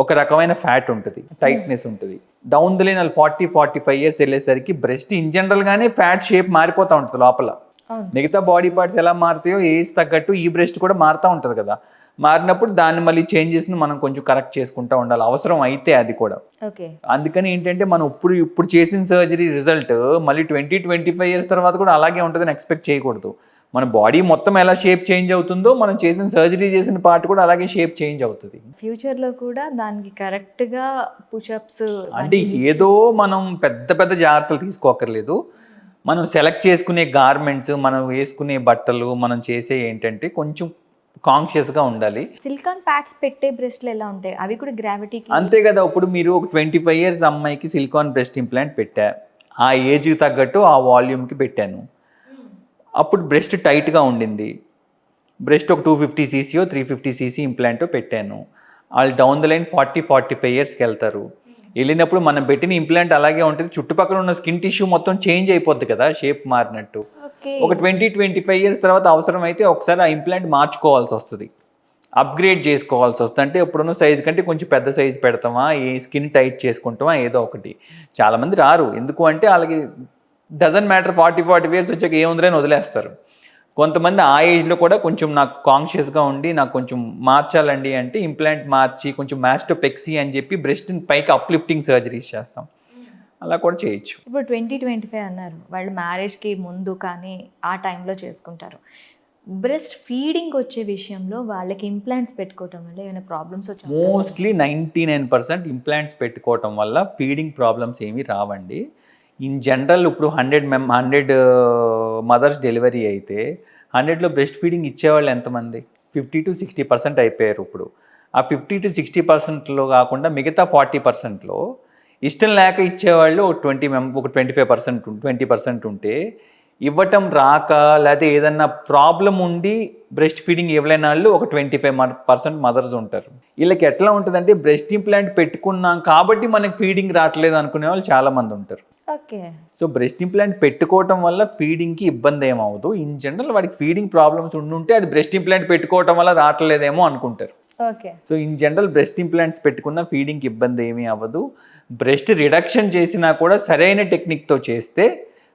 ఒక రకమైన ఫ్యాట్ ఉంటుంది, టైట్నెస్ ఉంటుంది. డౌన్ ద లైన్ 40-45 years వెళ్ళేసరికి బ్రెస్ట్ ఇన్ జనరల్గానే ఫ్యాట్ షేప్ మారిపోతూ ఉంటుంది లోపల. మిగతా బాడీ పార్ట్స్ ఎలా మారుతాయో ఏజ్ తగ్గట్టు ఈ బ్రెస్ట్ కూడా మారుతూ ఉంటుంది కదా. మారినప్పుడు దాన్ని మళ్ళీ చేంజెస్ని మనం కొంచెం కరెక్ట్ చేసుకుంటూ ఉండాలి, అవసరం అయితే అది కూడా. అందుకని ఏంటంటే మనం ఇప్పుడు చేసిన సర్జరీ రిజల్ట్ మళ్ళీ 20-25 years తర్వాత కూడా అలాగే ఉంటుందని ఎక్స్పెక్ట్ చేయకూడదు. మన బాడీ మొత్తం ఎలా షేప్ చేంజ్ అవుతుందో మనం చేసిన సర్జరీ చేసిన పార్ట్ కూడా అలాగే షేప్ చేంజ్ అవుతుంది. ఫ్యూచర్లో కూడా దానికి కరెక్ట్గా పుషప్స్ అంటే ఏదో మనం పెద్ద జాగ్రత్తలు తీసుకోకర్లేదు. మనం సెలెక్ట్ చేసుకునే గార్మెంట్స్, మనం వేసుకునే బట్టలు, మనం చేసే ఏంటంటే కొంచెం కాన్షియస్గా ఉండాలి. సిలికాన్ ప్యాడ్స్ పెట్టే బ్రెస్ట్లు ఎలా ఉంటాయి? అవి కూడా గ్రావిటీకి అంతే కదా, ఇప్పుడు మీరు ఒక 25 ఇయర్స్ అమ్మాయికి సిలికాన్ బ్రెస్ట్ ఇంప్లాంట్ పెట్టా, ఆ ఏజ్కి తగ్గట్టు ఆ వాల్యూమ్కి పెట్టాను, అప్పుడు బ్రెస్ట్ టైట్గా ఉండింది. బ్రెస్ట్ ఒక 250 సీసీయో 350 సీసీ ఇంప్లాంటో పెట్టాను. వాళ్ళు డౌన్ ద లైన్ 40-45 ఇయర్స్కి వెళ్తారు. వెళ్ళినప్పుడు మనం పెట్టిన ఇంప్లాంట్ అలాగే ఉంటుంది, చుట్టుపక్కల ఉన్న స్కిన్ టిష్యూ మొత్తం చేంజ్ అయిపోద్ది కదా, షేప్ మారినట్టు. ఓకే. ఒక 20-25 ఇయర్స్ తర్వాత అవసరమైతే ఒకసారి ఆ ఇంప్లాంట్ మార్చుకోవాల్సి వస్తుంది, అప్గ్రేడ్ చేసుకోవాల్సి వస్తుంది. అంటే ఇప్పుడున్న సైజు కంటే కొంచెం పెద్ద సైజు పెడతామా, ఏ స్కిన్ టైట్ చేసుకుంటామా, ఏదో ఒకటి. చాలామంది రారు, ఎందుకు అంటే వాళ్ళకి డజన్ మ్యాటర్ 40-45 ఇయర్స్ వచ్చాక ఏముందిలే అని వదిలేస్తారు. కొంతమంది ఆ ఏజ్లో కూడా కొంచెం నాకు కాన్షియస్గా ఉండి నాకు కొంచెం మార్చాలండి అంటే ఇంప్లాంట్ మార్చి కొంచెం మాస్టోపెక్సీ అని చెప్పి బ్రెస్ట్ని పైకి అప్లిఫ్టింగ్ సర్జరీస్ చేస్తాం, అలా కూడా చేయొచ్చు. ఇప్పుడు 2025 అన్నారు, వాళ్ళు మ్యారేజ్కి ముందు కానీ ఆ టైంలో చేసుకుంటారు. బ్రెస్ట్ ఫీడింగ్ వచ్చే విషయంలో వాళ్ళకి ఇంప్లాంట్స్ పెట్టుకోవటం వల్ల ఏమైనా ప్రాబ్లమ్స్ వచ్చే మోస్ట్లీ 99% ఇంప్లాంట్స్ పెట్టుకోవటం వల్ల ఫీడింగ్ ప్రాబ్లమ్స్ ఏమీ రావండి. ఇన్ జనరల్ ఇప్పుడు 100 మదర్స్ డెలివరీ అయితే 100లో బ్రెస్ట్ ఫీడింగ్ ఇచ్చేవాళ్ళు ఎంతమంది? 50-60% అయిపోయారు ఇప్పుడు. ఆ 50-60%లో కాకుండా మిగతా 40%లో ఇష్టం లేక ఇచ్చేవాళ్ళు ఒక 25% 20% ఉంటే, ఇవ్వటం రాక లేదా ఏదన్నా ప్రాబ్లం ఉండి బ్రెస్ట్ ఫీడింగ్ ఇవ్వలేని వాళ్ళు ఒక 25% మదర్స్ ఉంటారు. వీళ్ళకి ఎట్లా ఉంటుందంటే బ్రెస్ట్ ఇంప్లాంట్ పెట్టుకున్నాం కాబట్టి మనకి ఫీడింగ్ రావట్లేదు అనుకునే వాళ్ళు చాలామంది ఉంటారు. ఓకే. సో బ్రెస్ట్ ఇంప్లాంట్ పెట్టుకోవటం వల్ల ఫీడింగ్కి ఇబ్బంది ఏమవుదు. ఇన్ జనరల్ వాడికి ఫీడింగ్ ప్రాబ్లమ్స్ ఉండుంటే అది బ్రెస్ట్ ఇంప్లాంట్ పెట్టుకోవటం వల్ల రావట్లేదేమో అనుకుంటారు. Okay. So in general breast implants పెట్టుకున్న ఫీడింగ్కి ఇబ్బంది ఏమీ అవ్వదు. బ్రెస్ట్ రిడక్షన్ చేసినా కూడా సరైన టెక్నిక్తో చేస్తే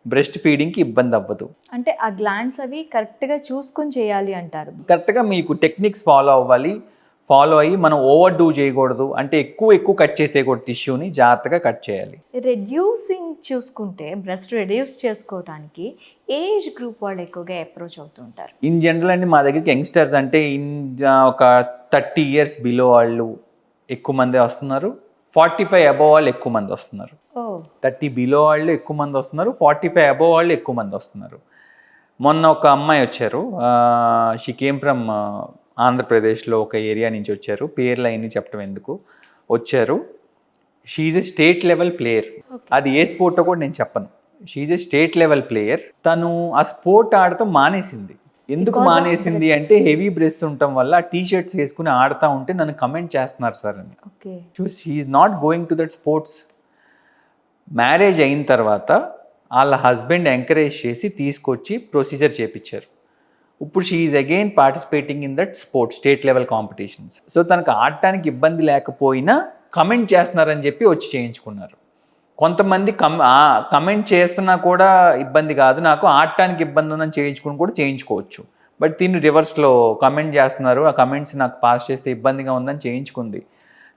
బ్రెస్ట్ ఫీడింగ్కి ఇబ్బంది అవ్వదు. అంటే ఆ గ్లాండ్స్ అవి కరెక్ట్గా చూసుకొని చేయాలి అంటారు. కరెక్ట్గా మీకు టెక్నిక్స్ ఫాలో అవ్వాలి, ఫాలో అయ్యి మనం ఓవర్ డూ చేయకూడదు, అంటే ఎక్కువ కట్ చేసేయకూడదు, టిష్యూని జాగ్రత్తగా కట్ చేయాలి. రెడ్యూసింగ్ చూసుకుంటే బ్రెస్ట్ రెడ్యూస్ చేసుకోవడానికి ఏజ్ గ్రూప్ వాళ్ళు ఎక్కువగా అప్రోచ్ అవుతుంటారు. ఇన్ జనరల్ అండి మా దగ్గరికి యంగ్స్టర్స్ అంటే ఒక 30 ఇయర్స్ బిలో వాళ్ళు ఎక్కువ మంది వస్తున్నారు, 45 అబోవ్ వాళ్ళు ఎక్కువ మంది వస్తున్నారు. 30 బిలో వాళ్ళు ఎక్కువ మంది వస్తున్నారు, 45 అబోవ్ వాళ్ళు ఎక్కువ మంది వస్తున్నారు. మొన్న ఒక అమ్మాయి వచ్చారు, షీ కేమ్ ఫ్రమ్ ఆంధ్రప్రదేశ్లో ఒక ఏరియా నుంచి వచ్చారు, పేర్లు అవన్నీ చెప్పడం ఎందుకు, వచ్చారు. She's a state level player. అది ఏ స్పోర్టో కూడా నేను చెప్పను, she's a state level player. తను ఆ స్పోర్ట్ ఆడటం మానేసింది. ఎందుకు మానేసింది అంటే హెవీ బ్రెస్ట్ ఉండటం వల్ల టీ షర్ట్స్ వేసుకుని ఆడుతూ ఉంటే నన్ను కమెంట్ చేస్తున్నారు సార్ అని. So she is not going to that sports. Marriage అయిన తర్వాత వాళ్ళ హస్బెండ్ ఎంకరేజ్ చేసి తీసుకొచ్చి ప్రొసీజర్ చేయించారు. ఇప్పుడు she is again participating in that sports state level competitions. So తనకు ఆడటానికి ఇబ్బంది లేకపోయినా కమెంట్ చేస్తున్నారని చెప్పి వచ్చి చేయించుకున్నారు. కొంతమంది కమెంట్ చేస్తున్నా కూడా ఇబ్బంది కాదు, నాకు ఆడటానికి ఇబ్బంది ఉందని చేయించుకుని కూడా చేయించుకోవచ్చు. బట్ దీన్ని రివర్స్లో కమెంట్ చేస్తున్నారు, ఆ కమెంట్స్ నాకు పాస్ చేస్తే ఇబ్బందిగా ఉందని చేయించుకుంది.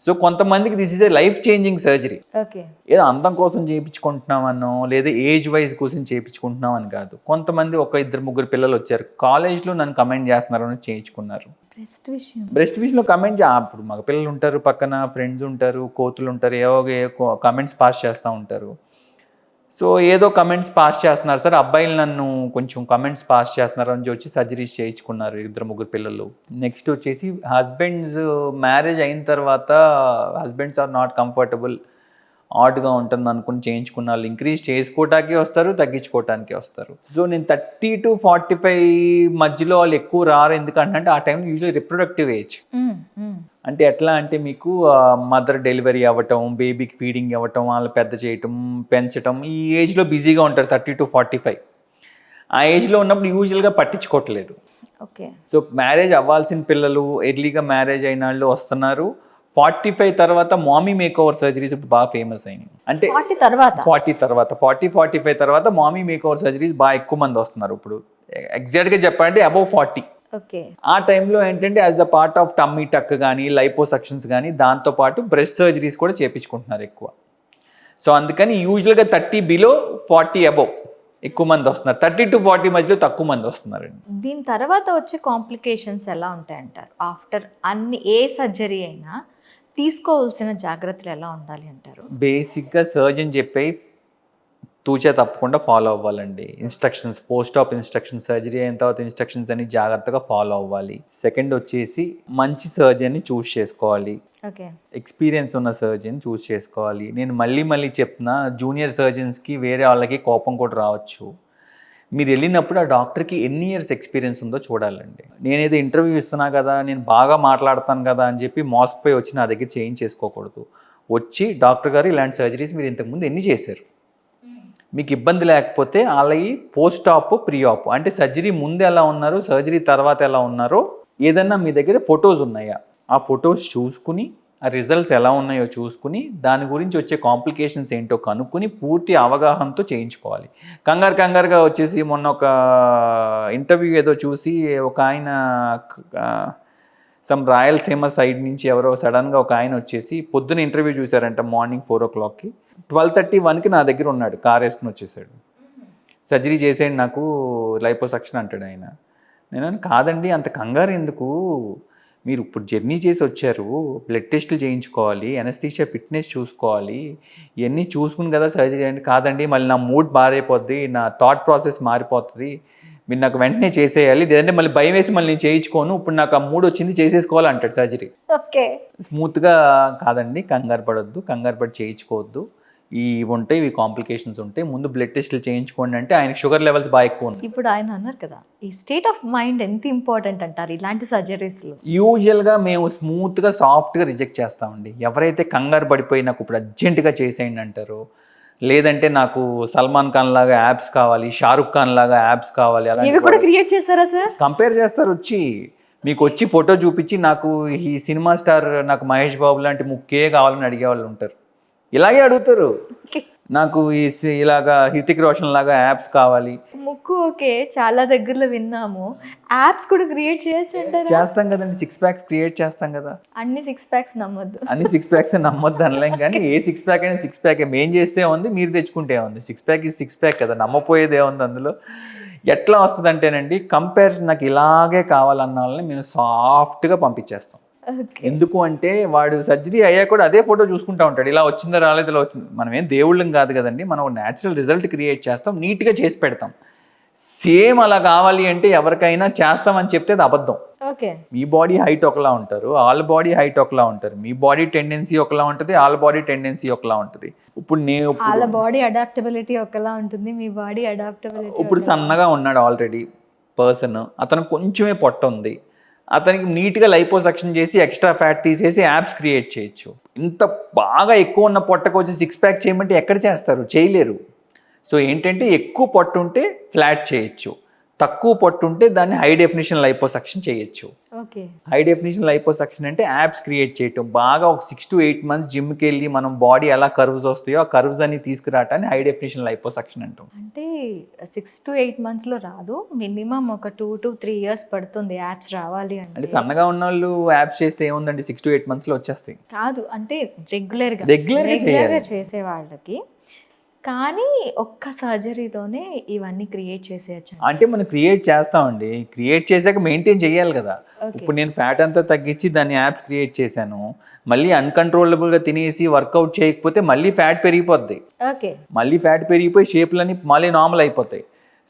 సో కొంతమందికి this is a life changing surgery. Okay. ఏదో అందం కోసం చేయించుకుంటున్నామనో లేదా ఏజ్ వైజ్ కోసం చేయించుకుంటున్నాం అని కాదు. కొంతమంది ఒక 2-3 పిల్లలు వచ్చారు, కాలేజ్లో నన్ను కమెంట్ చేస్తున్నారు అని చేయించుకున్నారు. బ్రెస్ట్ విషయంలో కమెంట్ అప్పుడు మగ పిల్లలు ఉంటారు, పక్కన ఫ్రెండ్స్ ఉంటారు, కోతులు ఉంటారు, ఏవో కమెంట్స్ పాస్ చేస్తూ ఉంటారు. సో ఏదో కమెంట్స్ పాస్ చేస్తున్నారు సార్, అబ్బాయిలు నన్ను కొంచెం కమెంట్స్ పాస్ చేస్తున్నారు అని వచ్చి సర్జరీస్ చేయించుకున్నారు 2-3 పిల్లలు. నెక్స్ట్ వచ్చేసి హస్బెండ్స్ మ్యారేజ్ అయిన తర్వాత హస్బెండ్స్ ఆర్ నాట్ కంఫర్టబుల్, ఆడ్గా ఉంటుంది అనుకుని చేయించుకున్న వాళ్ళు ఇంక్రీజ్ చేసుకోవటానికి వస్తారు, తగ్గించుకోవటానికి వస్తారు. సో నేను 30-45 మధ్యలో వాళ్ళు ఎక్కువ రారు, ఎందుకంటే ఆ టైంలో యూజువల్లీ రిప్రొడక్టివ్ ఏజ్. అంటే ఎట్లా అంటే మీకు మదర్ డెలివరీ అవ్వటం, బేబీకి ఫీడింగ్ అవ్వటం, వాళ్ళు పెద్ద చేయటం, పెంచటం, ఈ ఏజ్లో బిజీగా ఉంటారు 30-45. ఆ ఏజ్లో ఉన్నప్పుడు యూజువల్గా పట్టించుకోవట్లేదు. ఓకే. సో మ్యారేజ్ అవ్వాల్సిన పిల్లలు, ఎర్లీగా మ్యారేజ్ అయిన వాళ్ళు వస్తున్నారు. 45 తర్వాత మామీ మేక్ ఓవర్ సర్జరీస్ ఇప్పుడు బాగా ఫేమస్ అయినాయి. అంటే 40 తర్వాత 40-45 తర్వాత మామీ మేక్ ఓవర్ సర్జరీస్ బాగా ఎక్కువ మంది వస్తున్నారు. ఇప్పుడు ఎగ్జాక్ట్గా చెప్పాలంటే అబౌవ్ 40. ఓకే. ఆ టైంలో ఏంటంటే as the part of tummy tuck కానీ లైపోసక్షన్స్ కానీ దాంతోపాటు బ్రెస్ట్ సర్జరీస్ కూడా చేయించుకుంటున్నారు ఎక్కువ. సో అందుకని యూజువల్గా 30 బిలో 40 అబౌవ్ ఎక్కువ మంది వస్తున్నారు, 30-40 మధ్యలో తక్కువ మంది వస్తున్నారండి. దీని తర్వాత వచ్చే కాంప్లికేషన్స్ ఎలా ఉంటాయంటారు? ఆఫ్టర్ ఏ సర్జరీ అయినా తీసుకోవాల్సిన జాగ్రత్తలు ఎలా ఉండాలి అంటారు? బేసిక్గా సర్జన్ చెప్పే తూచే తప్పకుండా ఫాలో అవ్వాలండి. ఇన్స్ట్రక్షన్స్, పోస్ట్ ఆప్ ఇన్స్ట్రక్షన్స్, సర్జరీ అయిన తర్వాత ఇన్స్ట్రక్షన్స్ అన్ని జాగ్రత్తగా ఫాలో అవ్వాలి. సెకండ్ వచ్చేసి మంచి సర్జన్ని చూస్ చేసుకోవాలి. ఓకే. ఎక్స్పీరియన్స్ ఉన్న సర్జన్ చూస్ చేసుకోవాలి. నేను మళ్ళీ చెప్తున్నా, జూనియర్ సర్జన్స్కి వేరే వాళ్ళకి కోపం కూడా రావచ్చు. మీరు వెళ్ళినప్పుడు ఆ డాక్టర్కి ఎన్ని ఇయర్స్ ఎక్స్పీరియన్స్ ఉందో చూడాలండి. నేనేదో ఇంటర్వ్యూ ఇస్తున్నా కదా, నేను బాగా మాట్లాడతాను కదా అని చెప్పి మోసపోయి వచ్చి నా దగ్గర చేయించేసుకోకూడదు. వచ్చి డాక్టర్ గారు ఇలాంటి సర్జరీస్ మీరు ఇంతకుముందు ఎన్ని చేశారు, మీకు ఇబ్బంది లేకపోతే వాళ్ళవి పోస్ట్ ఆప్, ప్రీ ఆప్, అంటే సర్జరీ ముందు ఎలా ఉన్నారు, సర్జరీ తర్వాత ఎలా ఉన్నారో ఏదన్నా మీ దగ్గర ఫొటోస్ ఉన్నాయా, ఆ ఫొటోస్ చూసుకుని ఆ రిజల్ట్స్ ఎలా ఉన్నాయో చూసుకుని దాని గురించి వచ్చే కాంప్లికేషన్స్ ఏంటో కనుక్కొని పూర్తి అవగాహనతో చేయించుకోవాలి. కంగారుగా వచ్చేసి మొన్న ఒక ఇంటర్వ్యూ ఏదో చూసి ఒక ఆయన సమ్ రాయలసీమ సైడ్ నుంచి ఎవరో సడన్గా ఒక ఆయన వచ్చేసి పొద్దున ఇంటర్వ్యూ చూశారంట మార్నింగ్ 4 o'clockకి, 12:31కి నా దగ్గర ఉన్నాడు, కార్ వేసుకుని వచ్చేసాడు. సర్జరీ చేసేయండి నాకు లైపోసక్షన్ అంటాడు ఆయన. నేను కాదండి అంత కంగారు ఎందుకు, మీరు ఇప్పుడు జర్నీ చేసి వచ్చారు, బ్లడ్ టెస్టులు చేయించుకోవాలి, ఎనస్థీషియా ఫిట్నెస్ చూసుకోవాలి, ఇవన్నీ చూసుకుని కదా సర్జరీ అంటే, కాదండి మళ్ళీ నా మూడ్ మారిపోద్ది, నా థాట్ ప్రాసెస్ మారిపోతుంది, మీరు నాకు వెంటనే చేసేయాలి, లేదంటే మళ్ళీ భయం వేసి మళ్ళీ నేను చేయించుకోను, ఇప్పుడు నాకు ఆ మూడ్ వచ్చింది చేసేసుకోవాలి అంటాడు సర్జరీ. ఓకే. స్మూత్గా కాదండి, కంగారు పడి చేయించుకోవద్దు, ఇవి ఉంటాయి, ఇవి కాంప్లికేషన్స్ ఉంటాయి, ముందు బ్లడ్ టెస్టులు చేయించుకోండి అంటే ఆయనకి షుగర్ లెవెల్స్ బాగా ఎక్కువ ఉన్నాయి. ఇప్పుడు ఆయన అన్నారు కదా, ఈ స్టేట్ ఆఫ్ మైండ్ ఎంత ఇంపార్టెంట్ అంటారు ఇలాంటి సర్జరీస్లో? యూజువల్గా మేము స్మూత్గా సాఫ్ట్గా రిజెక్ట్ చేస్తామండి. ఎవరైతే కంగారు పడిపోయి నాకు ఇప్పుడు అర్జెంటుగా చేసేయండి అంటారో, లేదంటే నాకు సల్మాన్ ఖాన్ లాగా యాప్స్ కావాలి, షారుఖ్ ఖాన్ లాగా యాప్స్ కావాలి, ఇవి కూడా క్రియేట్ చేస్తారా సార్? కంపేర్ చేస్తారు వచ్చి, మీకు వచ్చి ఫోటో చూపించి నాకు ఈ సినిమా స్టార్ నాకు మహేష్ బాబు లాంటి ముక్కే కావాలని అడిగే వాళ్ళు ఉంటారు. ఇలాగే అడుగుతారు, నాకు ఇలాగా హృతిక్ రోషన్ లాగా యాప్స్ కావాలి. ముక్కు ఓకే, చాలా దగ్గరలో విన్నాము, యాప్స్ కూడా క్రియేట్ చేయొచ్చు అంటారా? చేస్తాం కదండి, 6 packs క్రియేట్ చేస్తాం కదా. అన్ని 6 packs నమ్మొద్దు, అన్ని 6 packs నమ్మొద్దు అనలేం, కానీ ఏ 6 pack అయినా 6 pack మేం చేస్తే ఉంది, మీరు తెచ్చుకుంటే ఉంది. 6 pack is 6 pack కదా, నమ్మపోయేది ఏముంది అందులో. ఎట్లా వస్తుంది అంటేనండి, కంపారిజన్ నాకు ఇలాగే కావాలన్న వాళ్ళని మేము సాఫ్ట్గా పంపించేస్తాం. ఎందుకు అంటే వాడు సర్జరీ అయ్యా కూడా అదే ఫోటో చూసుకుంటా ఉంటాడు, ఇలా వచ్చిందా రాలేదు, ఇలా వచ్చింది. మనం ఏం దేవుళ్ళం కాదు కదండి, మనం న్యాచురల్ రిజల్ట్ క్రియేట్ చేస్తాం, నీట్గా చేసి పెడతాం. సేమ్ అలా కావాలి అంటే ఎవరికైనా చేస్తామని చెప్తే అది అబద్ధం. ఓకే. మీ బాడీ హైట్ ఒకలా ఉంటారు, వాళ్ళ బాడీ హైట్ ఒకలా ఉంటారు, మీ బాడీ టెండెన్సీ ఒకలా ఉంటుంది, వాళ్ళ బాడీ టెండెన్సీ ఒకలా ఉంటుంది. వాళ్ళ బాడీ అడాప్టబిలిటీ ఒకలా ఉంటుంది, మీ బాడీ అడాప్టబిలిటీ. ఇప్పుడు సన్నగా ఉన్నాడు ఆల్రెడీ పర్సన్, అతను కొంచెమే పొట్ట ఉంది, అతనికి నీట్గా లైపోసక్షన్ చేసి ఎక్స్ట్రా ఫ్యాట్ తీసేసి యాప్స్ క్రియేట్ చేయొచ్చు. ఇంత బాగా ఎక్కువ ఉన్న పొట్టకు వచ్చి 6 pack చేయమంటే ఎక్కడ చేస్తారు, చేయలేరు. సో ఏంటంటే ఎక్కువ పొట్టు ఉంటే ఫ్లాట్ చేయొచ్చు, తక్కువ పొట్టు ఉంటే దాన్ని హై డెఫినిషన్ లైపోసక్షన్ చేయొచ్చు. ఓకే. హై డెఫినిషన్ లైపోసక్షన్ అంటే యాప్స్ క్రియేట్ చేయటం, బాగా ఒక 6 to 8 months జిమ్కి వెళ్ళి మనం బాడీ ఎలా కర్వ్స్ వస్తాయో ఆ కర్వ్స్ అన్ని తీసుకురావటాన్ని హై డెఫినిషన్ లైపోసక్షన్ అంటాం. అంటే 6 to 8 monthsలో రాదు, మినిమం ఒక 2 to 3 years పడుతుంది యాప్స్ రావాలి అంటే. సన్నగా ఉన్న వాళ్ళు యాప్స్ చేస్తే ఏముందండి, 6 to 8 monthsలో వచ్చేస్తాయి. కాదు అంటే రెగ్యులర్గా చేసే వాళ్ళకి, కానీ ఒక్క సర్జరీలోనే ఇవన్నీ క్రియేట్ చేసేయచ్చు అంటే మనం క్రియేట్ చేస్తామండి, క్రియేట్ చేశాక మెయింటైన్ చేయాలి కదా. ఇప్పుడు నేను ఫ్యాట్ అంతా తగ్గించి దాన్ని యాప్స్ క్రియేట్ చేశాను, మళ్ళీ అన్కంట్రోలబుల్గా తినేసి వర్కౌట్ చేయకపోతే మళ్ళీ ఫ్యాట్ పెరిగిపోద్ది. ఓకే. మళ్ళీ ఫ్యాట్ పెరిగిపోయి షేప్లన్నీ మళ్ళీ నార్మల్ అయిపోతాయి.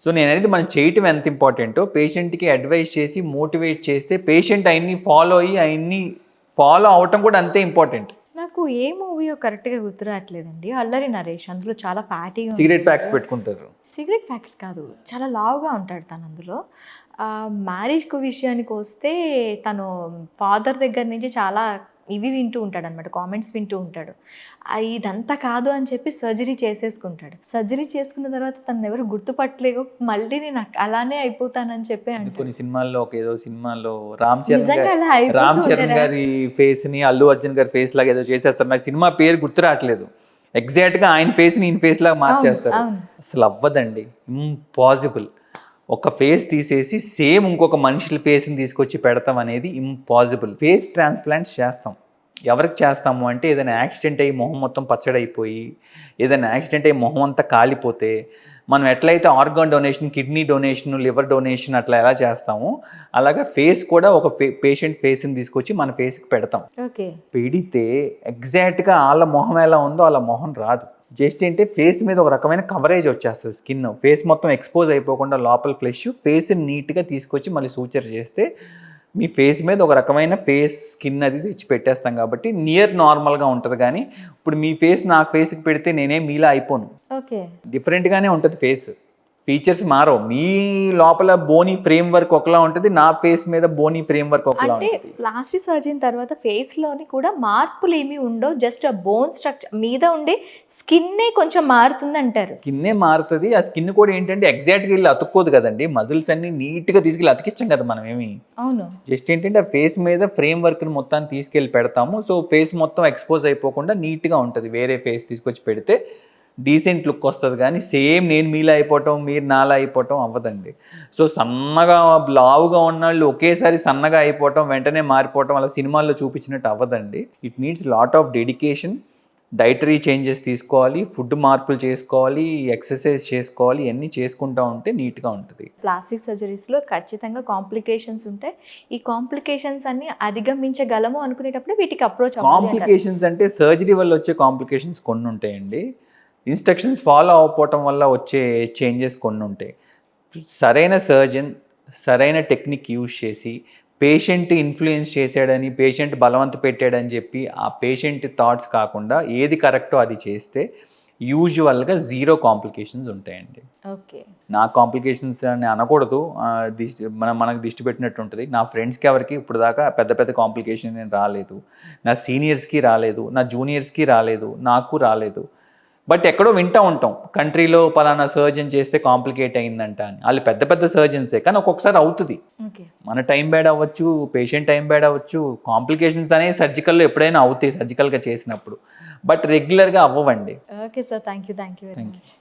సో నేను అనేది మనం చేయటం ఎంత ఇంపార్టెంటో పేషెంట్కి అడ్వైస్ చేసి మోటివేట్ చేస్తే పేషెంట్ అవన్నీ ఫాలో అవటం కూడా అంతే ఇంపార్టెంట్. నాకు ఏ మూవీయో కరెక్ట్గా గుర్తు రావట్లేదండి, అల్లరి నరేష్, అందులో చాలా ఫ్యాటీగా సిగరెట్ ప్యాక్స్ పెట్టుకుంటారు. సిగరెట్ ప్యాకెట్స్ కాదు, చాలా లావుగా ఉంటాడు తను అందులో. మ్యారేజ్కు విషయానికి వస్తే తను ఫాదర్ దగ్గర నుంచి చాలా ఇవి వింటూ ఉంటాడు అనమాట, కామెంట్స్ వింటూ ఉంటాడు. ఇదంతా కాదు అని చెప్పి సర్జరీ చేసేసుకుంటాడు. సర్జరీ చేసుకున్న తర్వాత తను ఎవరు గుర్తుపట్టలేవు, మళ్ళీ నేను అలానే అయిపోతానని చెప్పి అంటే కొన్ని సినిమాల్లో ఏదో సినిమాల్లో రామ్ చరణ్ గారి ఫేస్ ని అల్లు అర్జున్ గారి ఫేస్ లాగా ఏదో చేసేస్తారు, నాకు సినిమా పేరు గుర్తు రావట్లేదు, ఎగ్జాక్ట్గా ఆయన ఫేస్ ని ఈయన ఫేస్ లాగా మార్చేస్తారు. అసలు అవ్వదండి, ఇంపాసిబుల్. ఒక ఫేస్ తీసేసి సేమ్ ఇంకొక మనిషి ఫేస్ని తీసుకొచ్చి పెడతాం అనేది ఇంపాసిబుల్. ఫేస్ ట్రాన్స్ప్లాంట్స్ చేస్తాం, ఎవరికి చేస్తాము అంటే ఏదైనా యాక్సిడెంట్ అయ్యి మొహం మొత్తం పచ్చడైపోయి, ఏదైనా యాక్సిడెంట్ అయ్యి మొహం అంతా కాలిపోతే మనం ఎట్లయితే organ donation, kidney donation, liver donation అట్లా ఎలా చేస్తామో అలాగా ఫేస్ కూడా ఒక పేషెంట్ ఫేస్ని తీసుకొచ్చి మన ఫేస్కి పెడతాం. ఓకే. పెడితే ఎగ్జాక్ట్గా వాళ్ళ మొహం ఎలా ఉందో వాళ్ళ మొహం రాదు. జస్ట్ ఏంటి ఫేస్ మీద ఒక రకమైన కవరేజ్ వచ్చేస్తుంది, స్కిన్ ఫేస్ మొత్తం ఎక్స్పోజ్ అయిపోకుండా లోపల ఫ్లెష్ ఫేస్ని నీట్గా తీసుకొచ్చి మళ్ళీ సూచర్ చేస్తే మీ ఫేస్ మీద ఒక రకమైన ఫేస్ స్కిన్ అది తెచ్చి పెట్టేస్తాం కాబట్టి నియర్ నార్మల్గా ఉంటుంది. కానీ ఇప్పుడు మీ ఫేస్ నా ఫేస్కి పెడితే నేనేం మీలా అయిపోను, ఓకే. డిఫరెంట్గానే ఉంటుంది ఫేస్, ఫీచర్స్ మారవు. మీ లోపల బోనీ ఫ్రేమ్ వర్క్ ఒకలా ఉంటుంది, నా ఫేస్ మీద బోనీ ఫ్రేమ్ వర్క్ ఒకలా అంటే ఉంటుంది. ప్లాస్టిక్ సర్జరీ తర్వాత ఫేస్లోని కూడా మార్పులు ఏమీ ఉండవు, జస్ట్ ఆ బోన్ స్ట్రక్చర్ మీద ఉండే స్కిన్నే కొంచెం మారుతుంది అంటారు. స్కిన్నే మారుతుంది. ఆ స్కిన్ కూడా ఏంటంటే ఎగ్జాక్ట్గా వెళ్ళి అతుక్కోదు కదండి, మజిల్స్ అన్ని నీట్గా తీసుకెళ్ళి అతికించాం కదా మనం ఏమి. అవును. జస్ట్ ఏంటంటే ఆ ఫేస్ మీద ఫ్రేమ్ వర్క్ని మొత్తాన్ని తీసుకెళ్ళి పెడతాము. సో ఫేస్ మొత్తం ఎక్స్పోజ్ అయిపోకుండా నీట్గా ఉంటుంది. వేరే ఫేస్ తీసుకొచ్చి పెడితే డీసెంట్ లుక్ వస్తుంది. కానీ సేమ్ నేను మీలా అయిపోవటం మీరు నాలా అయిపోవటం అవ్వదండి. సో సన్నగా లావుగా ఉన్నవాళ్ళు ఒకేసారి సన్నగా అయిపోవటం వెంటనే మారిపోవటం అలా సినిమాల్లో చూపించినట్టు అవ్వదండి. It needs lot of dedication, dietary changes తీసుకోవాలి, ఫుడ్ మార్పులు చేసుకోవాలి, ఎక్సర్సైజ్ చేసుకోవాలి, ఇవన్నీ చేసుకుంటూ ఉంటే నీట్గా ఉంటుంది. ప్లాస్టిక్ సర్జరీస్లో ఖచ్చితంగా కాంప్లికేషన్స్ ఉంటాయి. ఈ కాంప్లికేషన్స్ అన్ని అధిగమించగలము అనుకునేటప్పుడు వీటికి అప్రోచ్ అవ్వాలి అంటారు. కాంప్లికేషన్స్ అంటే సర్జరీ వల్ల వచ్చే కాంప్లికేషన్స్ కొన్ని ఉంటాయండి, ఇన్స్ట్రక్షన్స్ ఫాలో అవ్వకపోవటం వల్ల వచ్చే చేంజెస్ కొన్ని ఉంటాయి. సరైన సర్జన్ సరైన టెక్నిక్ యూజ్ చేసి పేషెంట్ ఇన్ఫ్లుయెన్స్ చేశాడని, పేషెంట్ బలవంత పెట్టాడని చెప్పి ఆ పేషెంట్ థాట్స్ కాకుండా ఏది కరెక్టో అది చేస్తే యూజువల్గా 0 కాంప్లికేషన్స్ ఉంటాయండి. ఓకే. నా కాంప్లికేషన్స్ అని అనకూడదు, మనకు దిష్టి పెట్టినట్టు ఉంటుంది. నా ఫ్రెండ్స్కి ఎవరికి ఇప్పుడు దాకా పెద్ద పెద్ద కాంప్లికేషన్ నేను రాలేదు, నా సీనియర్స్కి రాలేదు, నా జూనియర్స్కి రాలేదు, నాకు రాలేదు. బట్ ఎక్కడో వింటూ ఉంటాం కంట్రీలో పలానా సర్జన్ చేస్తే కాంప్లికేట్ అయిందంట అని. వాళ్ళు పెద్ద పెద్ద సర్జన్సే, కానీ ఒక్కొక్కసారి అవుతుంది. ఓకే. మన టైం బ్యాడ్ అవ్వచ్చు, పేషెంట్ టైం బ్యాడ్ అవ్వచ్చు. కాంప్లికేషన్స్ అనేవి సర్జికల్లో ఎప్పుడైనా అవుతాయి, సర్జికల్గా చేసినప్పుడు, బట్ రెగ్యులర్గా అవ్వవండి. Okay sir, thank you very thank you. Much.